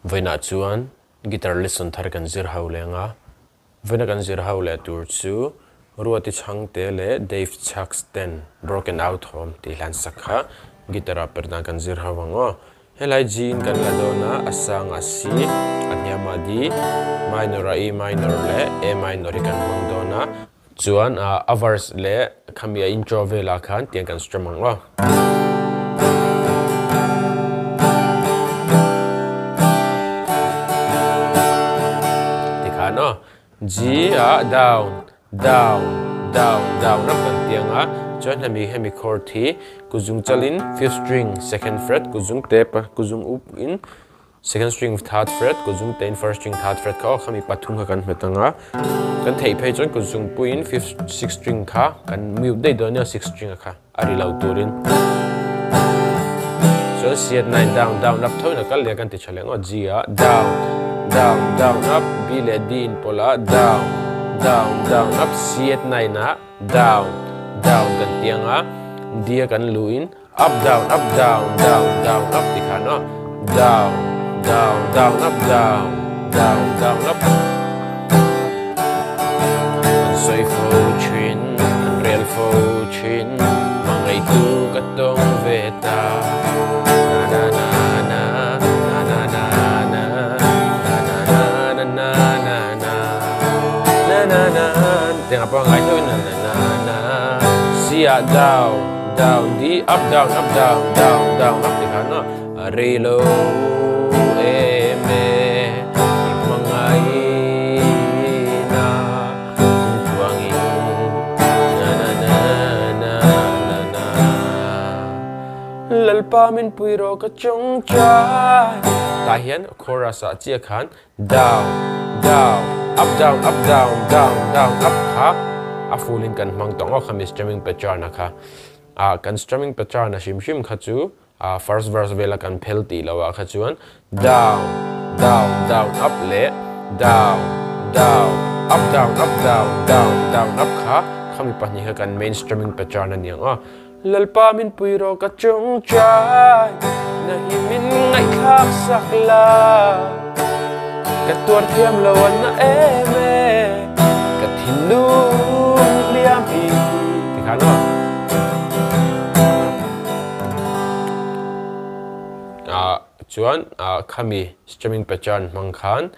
Vena chuan guitar lesson thar kan zir ho lenga vena kan zir ho le tur chu ruati changte le Dave Chuxton Broken Out Home ti hlan sakha guitar perna kan zir ho wango helai jin kan la dona asang asi anyama di minor a E minor le A minor kan hong dona chuan a verse le khamia intro vela khan tiang kan strum wango G down down down down up kan tiang a chuan hemi chord thi kuzung chalin fifth string second fret kuzung tep kuzung up in second string third fret kuzung ten first string third fret kha khami pathum kha kan metanga kan thei phei chuan kuzung puin fifth sixth string kha kan mute dei do ne sixth string kha ari lau turin so C9 down down up thoina kal le kan ti chalengo G down down down up B le D in pola down down down up C9 na down down kan tianga D kan luin up down down down up ti khano down down down up down down down up soi fo chin real fo chin mangai tu katong veta na na na tiếng apa ngai thôi na na na C down down D up down down up thì khán nó re lo e me mangai na tuang in na na na na na na lalpa min puiro ka chong cha ta hian chorus a chia khan down down up down up kha a full in kan mang tongo khami strumming pattern kha kan strumming pattern shim kha chu first verse vela kan phelti lawa kha chuan down up le down up down up kha khami pani kha kan main strumming pattern aniang lalpa min puiro ka chung chai na himin ngai khak sakla Cắt tuột thêm lâu na eme cắt hin luôn liam hi thì khá nó chuan khami strumming pattern mang khan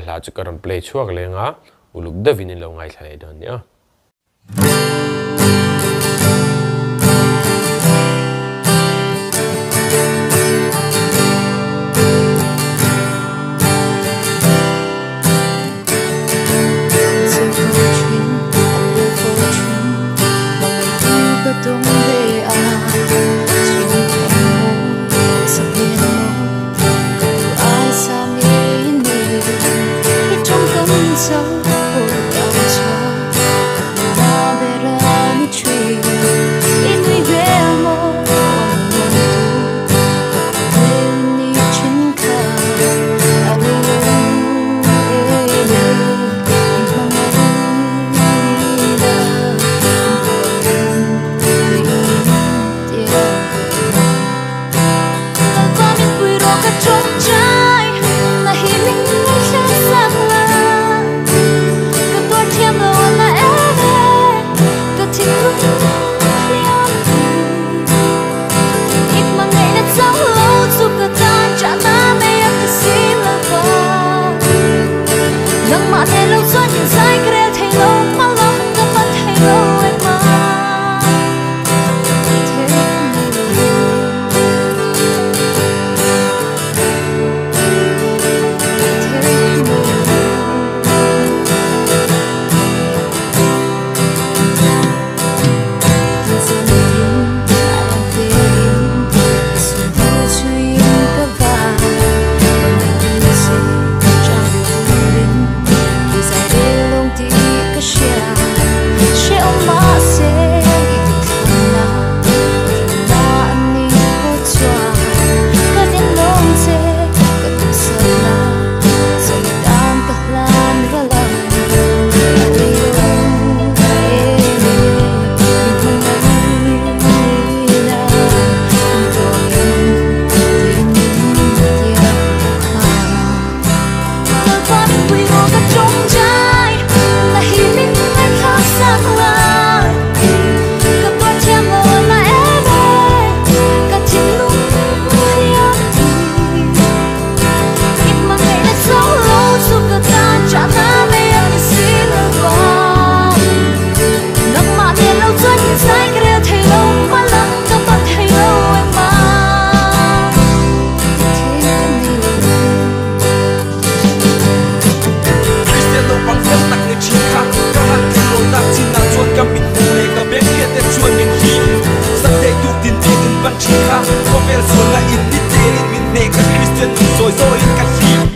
la chu karam play chuak lenga uluk davin lo ngai thlai don nia Kasih